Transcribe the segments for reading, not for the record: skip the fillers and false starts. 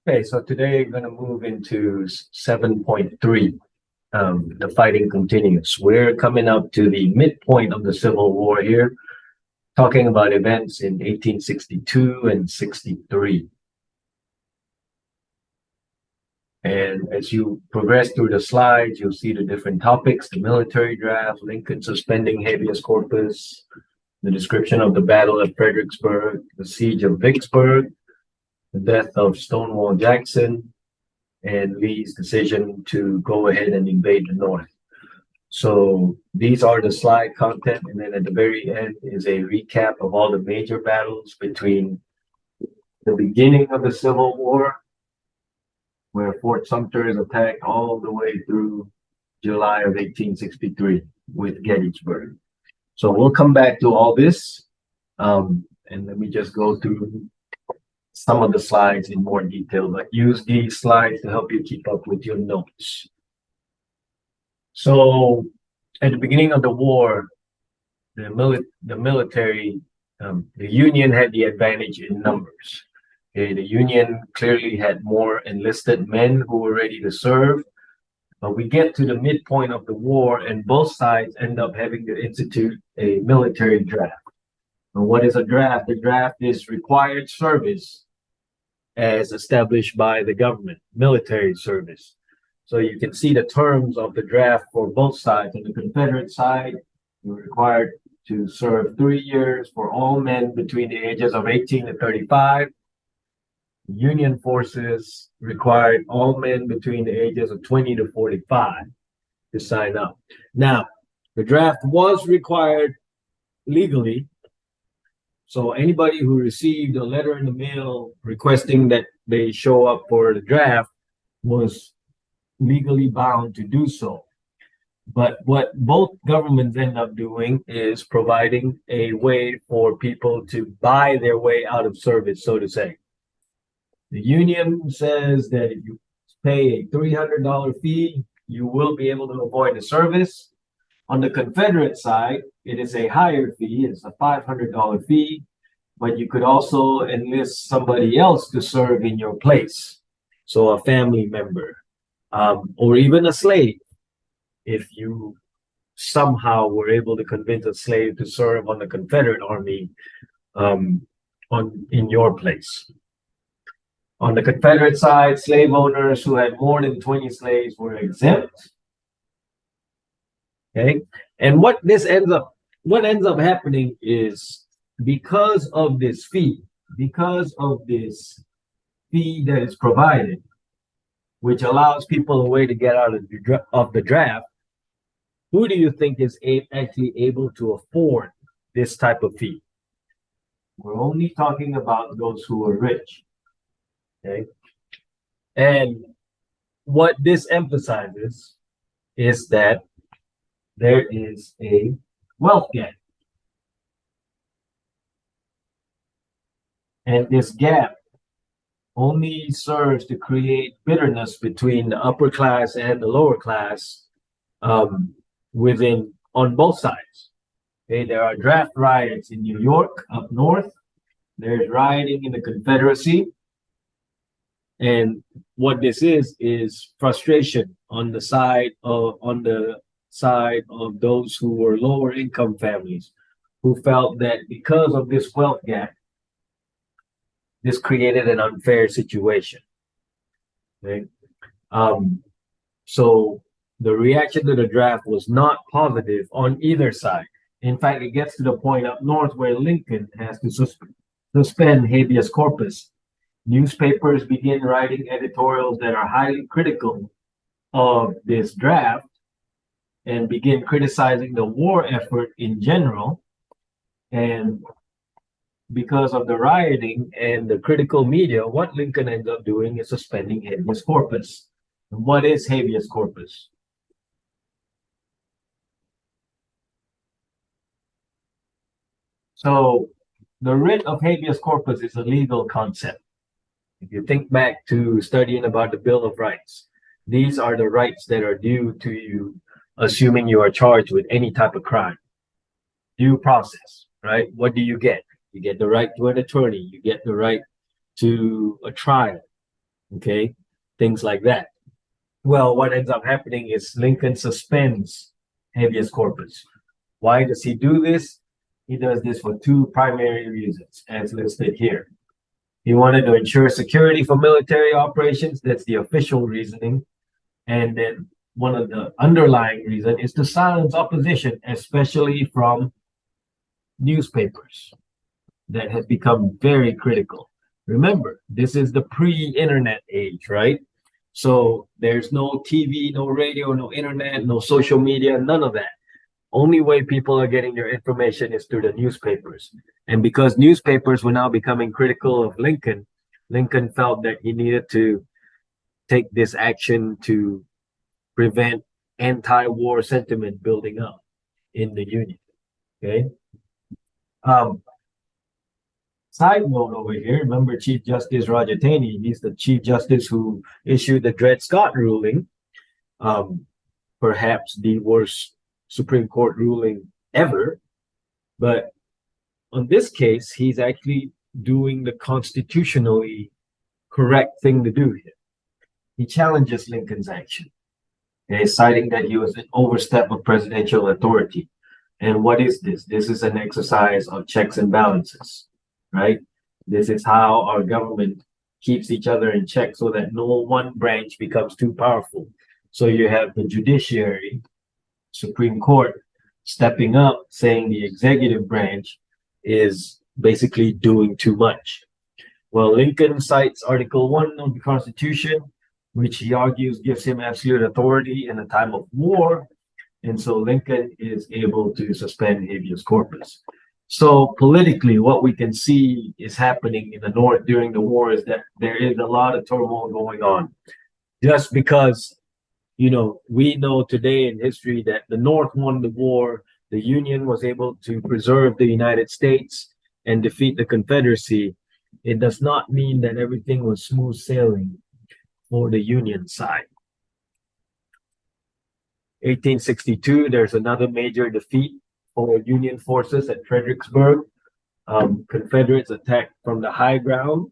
Okay, so today we're going to move into 7.3. The fighting continues. We're coming up to the midpoint of the Civil War here, talking about events in 1862 and 63. And as you progress through the slides, you'll see the different topics: the military draft, Lincoln suspending habeas corpus, the description of the Battle of Fredericksburg, the Siege of Vicksburg, the death of Stonewall Jackson, and Lee's decision to go ahead and invade the North. So these are the slide content, and then at the very end is a recap of all the major battles between the beginning of the Civil War, where Fort Sumter is attacked, all the way through July of 1863 with Gettysburg. So we'll come back to all this, and let me just go through some of the slides in more detail, but use these slides to help you keep up with your notes. So at the beginning of the war, the military, the Union had the advantage in numbers. Okay, the Union clearly had more enlisted men who were ready to serve, but we get to the midpoint of the war and both sides end up having to institute a military draft. And what is a draft? The draft is required service as established by the government, military service. So you can see the terms of the draft for both sides. On the Confederate side, you're required to serve 3 years for all men between the ages of 18 to 35. Union forces required all men between the ages of 20 to 45 to sign up. Now, the draft was required legally. So anybody who received a letter in the mail requesting that they show up for the draft was legally bound to do so. But what both governments end up doing is providing a way for people to buy their way out of service, so to say. The Union says that if you pay a $300 fee, you will be able to avoid the service. On the Confederate side, it is a higher fee. It's a $500 fee, but you could also enlist somebody else to serve in your place. So a family member, or even a slave, if you somehow were able to convince a slave to serve on the Confederate Army in your place. On the Confederate side, slave owners who had more than 20 slaves were exempt. Okay, and what ends up happening is because of this fee that is provided, which allows people a way to get out of the draft, who do you think is actually able to afford this type of fee? We're only talking about those who are rich. Okay, and what this emphasizes is that there is a wealth gap. And this gap only serves to create bitterness between the upper class and the lower class on both sides. Okay, there are draft riots in New York up north. There's rioting in the Confederacy. And what this is frustration on the side of those who were lower income families, who felt that because of this wealth gap, this created an unfair situation. Okay? So the reaction to the draft was not positive on either side. In fact, it gets to the point up north where Lincoln has to suspend habeas corpus. Newspapers begin writing editorials that are highly critical of this draft and begin criticizing the war effort in general. And because of the rioting and the critical media, what Lincoln ends up doing is suspending habeas corpus. And what is habeas corpus? So the writ of habeas corpus is a legal concept. If you think back to studying about the Bill of Rights, these are the rights that are due to you, assuming you are charged with any type of crime. Due process, right? What do? You get the right to an attorney. You get the right to a trial. Okay, things like that. Well, what ends up happening is Lincoln suspends habeas corpus. Why does he do this? He does this for two primary reasons, as listed here. He wanted to ensure security for military operations. That's the official reasoning. And then one of the underlying reason is to silence opposition, especially from newspapers that has become very critical. Remember, this is the pre-internet age, right? So there's no TV, no radio, no internet, no social media, none of that. Only way people are getting their information is through the newspapers. And because newspapers were now becoming critical of Lincoln, Lincoln felt that he needed to take this action to prevent anti-war sentiment building up in the Union. Okay. Um, Side note over here, remember Chief Justice Roger Taney, he's the Chief Justice who issued the Dred Scott ruling, um, perhaps the worst Supreme Court ruling ever. But on this case, he's actually doing the constitutionally correct thing to do here. He challenges Lincoln's action, okay, citing that he was an overstep of presidential authority. And what is this? This is an exercise of checks and balances, right? This is how our government keeps each other in check so that no one branch becomes too powerful. So you have the judiciary, Supreme Court, stepping up, saying the executive branch is basically doing too much. Well, Lincoln cites Article 1 of the Constitution, which he argues gives him absolute authority in a time of war. And so Lincoln is able to suspend habeas corpus. So politically, what we can see is happening in the North during the war is that there is a lot of turmoil going on. Just because, we know today in history that the North won the war, the Union was able to preserve the United States and defeat the Confederacy. It does not mean that everything was smooth sailing for the Union side. 1862, there's another major defeat for Union forces at Fredericksburg. Confederates attacked from the high ground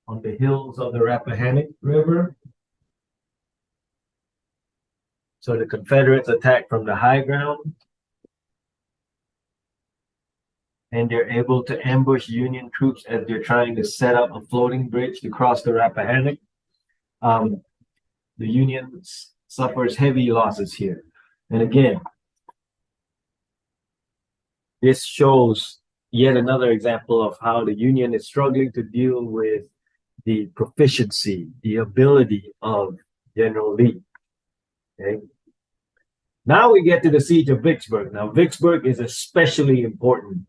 on the hills of the Rappahannock River. So the Confederates attacked from the high ground, and they're able to ambush Union troops as they're trying to set up a floating bridge to cross the Rappahannock. The Union suffers heavy losses here. And again, this shows yet another example of how the Union is struggling to deal with the proficiency, the ability of General Lee. Okay. Now we get to the siege of Vicksburg. Now, Vicksburg is especially important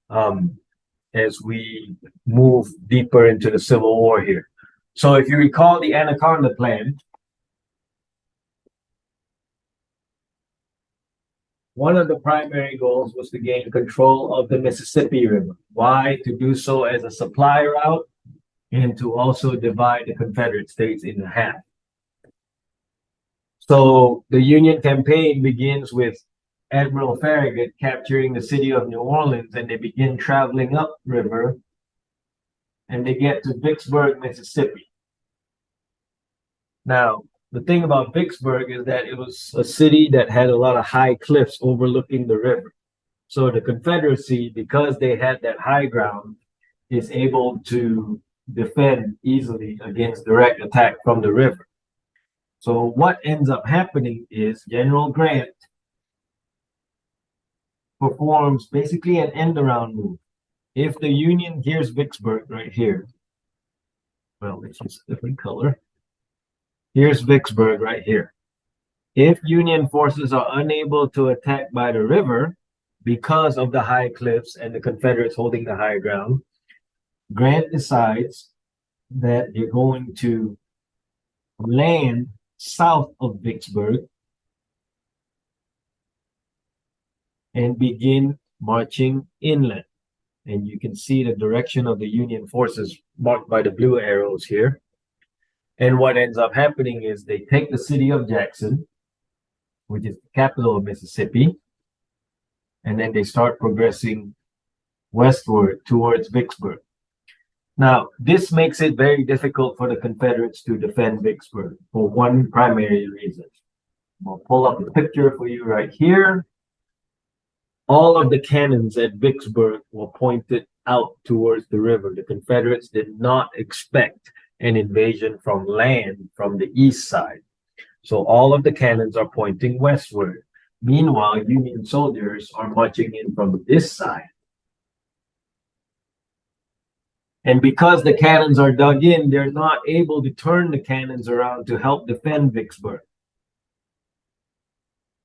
as we move deeper into the Civil War here. So if you recall the Anaconda Plan, one of the primary goals was to gain control of the Mississippi River. Why? To do so as a supply route and to also divide the Confederate States into half. So the Union campaign begins with Admiral Farragut capturing the city of New Orleans, and they begin traveling upriver, and they get to Vicksburg, Mississippi. Now, the thing about Vicksburg is that it was a city that had a lot of high cliffs overlooking the river. So the Confederacy, because they had that high ground, is able to defend easily against direct attack from the river. So what ends up happening is General Grant performs basically an end-around move. If the Union, here's Vicksburg right here. Well, let's use a different color. Here's Vicksburg right here. If Union forces are unable to attack by the river because of the high cliffs and the Confederates holding the high ground, Grant decides that they're going to land south of Vicksburg and begin marching inland. And you can see the direction of the Union forces marked by the blue arrows here. And what ends up happening is they take the city of Jackson, which is the capital of Mississippi, and then they start progressing westward towards Vicksburg. Now, this makes it very difficult for the Confederates to defend Vicksburg for one primary reason. I'll pull up the picture for you right here. All of the cannons at Vicksburg were pointed out towards the river. The Confederates did not expect an invasion from land from the east side. So all of the cannons are pointing westward. Meanwhile, Union soldiers are marching in from this side. And because the cannons are dug in, they're not able to turn the cannons around to help defend Vicksburg.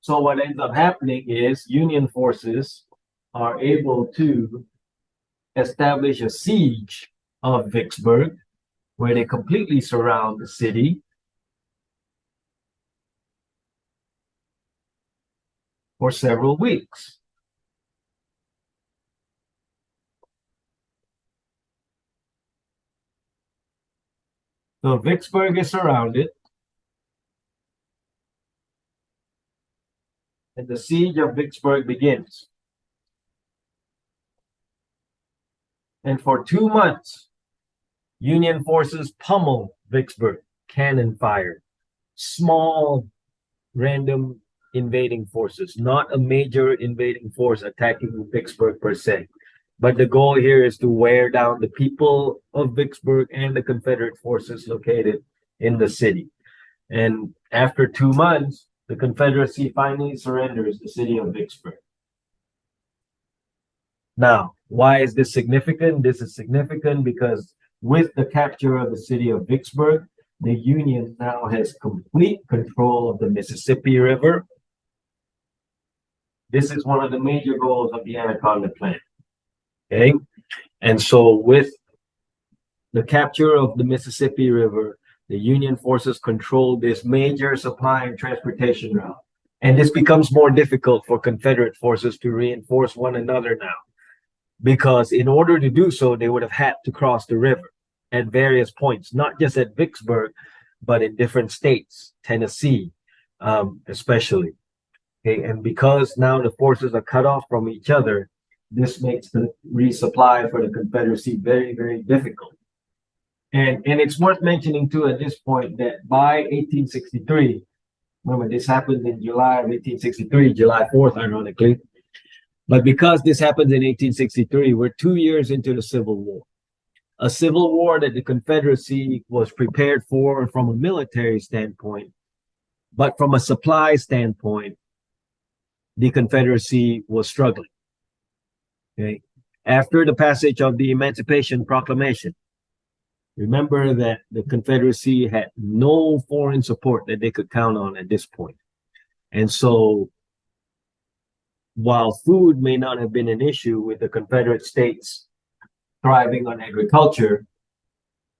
So what ends up happening is Union forces are able to establish a siege of Vicksburg, where they completely surround the city for several weeks. So Vicksburg is surrounded, and the siege of Vicksburg begins. And for 2 months, Union forces pummel Vicksburg, cannon fire, small, random invading forces, not a major invading force attacking Vicksburg per se. But the goal here is to wear down the people of Vicksburg and the Confederate forces located in the city. And after 2 months, the Confederacy finally surrenders the city of Vicksburg. Now, why is this significant? This is significant because with the capture of the city of Vicksburg, the Union now has complete control of the Mississippi River. This is one of the major goals of the Anaconda Plan. Okay, and so with the capture of the Mississippi River, the Union forces control this major supply and transportation route. And this becomes more difficult for Confederate forces to reinforce one another now, because in order to do so, they would have had to cross the river at various points, not just at Vicksburg, but in different states, Tennessee, especially. Okay, and because now the forces are cut off from each other, this makes the resupply for the Confederacy very, very difficult. And it's worth mentioning too at this point that by 1863, remember this happened in July of 1863, July 4th, ironically. But because this happens in 1863, we're 2 years into the Civil War. A civil war that the Confederacy was prepared for from a military standpoint, but from a supply standpoint, the Confederacy was struggling. Okay. After the passage of the Emancipation Proclamation, remember that the Confederacy had no foreign support that they could count on at this point. And so while food may not have been an issue with the Confederate states thriving on agriculture,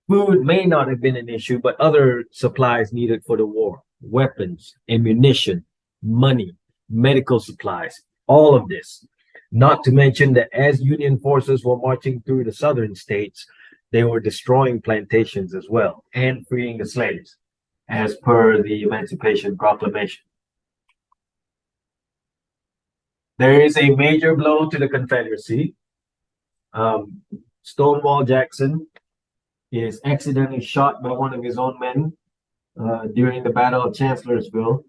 food may not have been an issue, but other supplies needed for the war, weapons, ammunition, money, medical supplies, all of this. Not to mention that as Union forces were marching through the southern states, they were destroying plantations as well and freeing the slaves, as per the Emancipation Proclamation. There is a major blow to the Confederacy. Stonewall Jackson is accidentally shot by one of his own men during the Battle of Chancellorsville,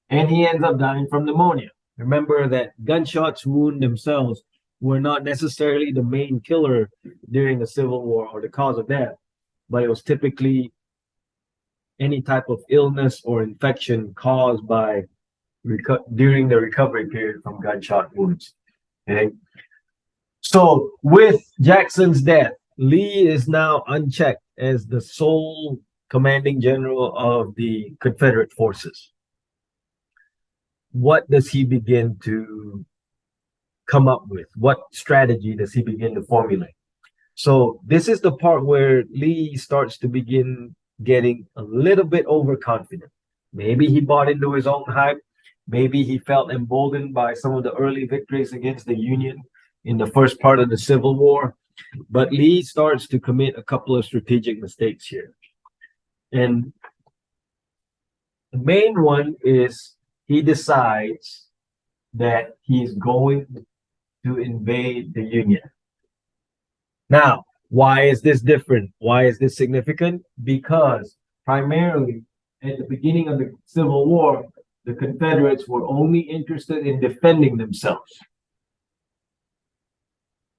and he ends up dying from pneumonia. Remember that gunshots wound themselves were not necessarily the main killer during the Civil War or the cause of death, but it was typically any type of illness or infection caused by during the recovery period from gunshot wounds. Okay, so with Jackson's death, Lee is now unchecked as the sole commanding general of the Confederate forces. What does he begin to come up with? What strategy does he begin to formulate? So this is the part where Lee starts to begin getting a little bit overconfident. Maybe he bought into his own hype. Maybe he felt emboldened by some of the early victories against the Union in the first part of the Civil War. But Lee starts to commit a couple of strategic mistakes here. And the main one is he decides that he's going to invade the Union. Now, Why is this different? Why is this significant? Because primarily at the beginning of the Civil War, the Confederates were only interested in defending themselves.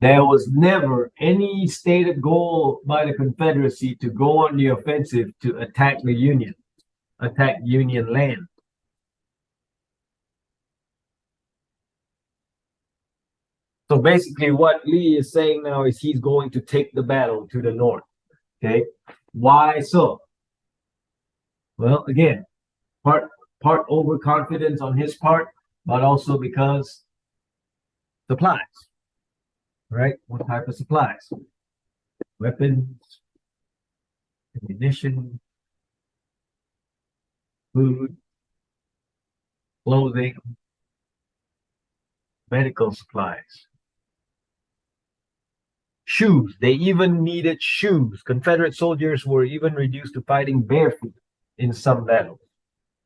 There was never any stated goal by the Confederacy to go on the offensive to attack the Union, attack Union land. So basically what Lee is saying now is he's going to take the battle to the north. Okay. Why so? Well, again, part overconfidence on his part, but also because supplies. Right? What type of supplies? Weapons, ammunition, food, clothing, medical supplies. Shoes. They even needed shoes. Confederate soldiers were even reduced to fighting barefoot in some battles.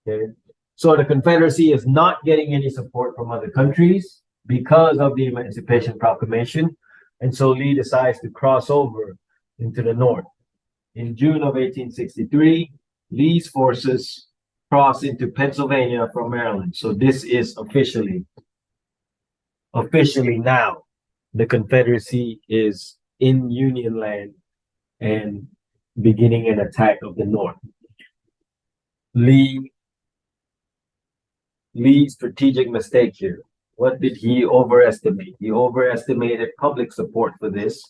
Okay. So the Confederacy is not getting any support from other countries because of the Emancipation Proclamation. And so Lee decides to cross over into the north. In June of 1863, Lee's forces cross into Pennsylvania from Maryland. So this is officially now the Confederacy is in Union land and beginning an attack of the North. Lee's strategic mistake here. What did he overestimate? He overestimated public support for this.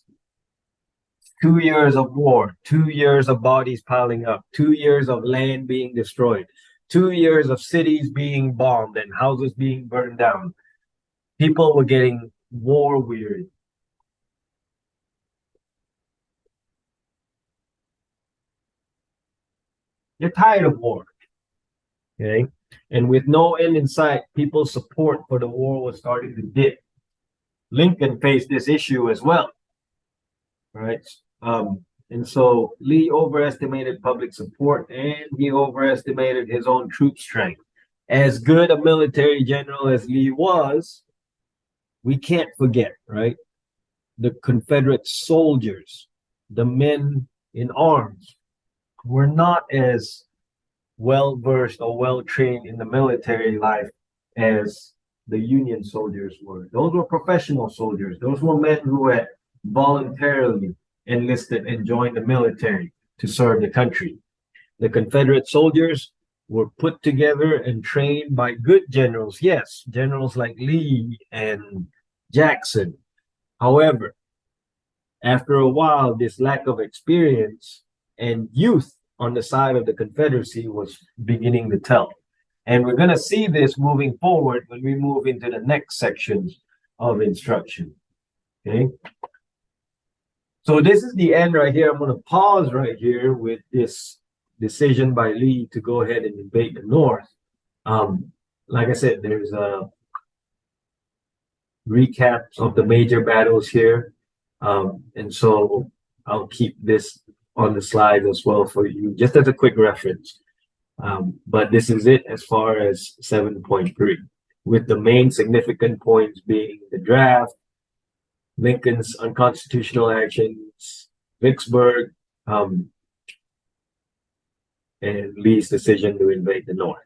2 years of war, 2 years of bodies piling up, 2 years of land being destroyed, 2 years of cities being bombed and houses being burned down. People were getting war weary. They're tired of war. Okay. And with no end in sight, people's support for the war was starting to dip. Lincoln faced this issue as well. Right. And so Lee overestimated public support and he overestimated his own troop strength. As good a military general as Lee was, we can't forget, right? The Confederate soldiers, the men in arms, were not as well versed or well trained in the military life as the Union soldiers were. Those were professional soldiers. Those were men who had voluntarily enlisted and joined the military to serve the country. The Confederate soldiers were put together and trained by good generals. Yes, generals like Lee and Jackson. However, after a while, this lack of experience and youth on the side of the Confederacy was beginning to tell. And we're going to see this moving forward when we move into the next sections of instruction. Okay. So this is the end right here. I'm going to pause right here with this decision by Lee to go ahead and invade the North. Like I said, there's a recaps of the major battles here. And so I'll keep this on the slide as well for you, just as a quick reference. But this is it as far as 7.3, with the main significant points being the draft, Lincoln's unconstitutional actions, Vicksburg, and Lee's decision to invade the North.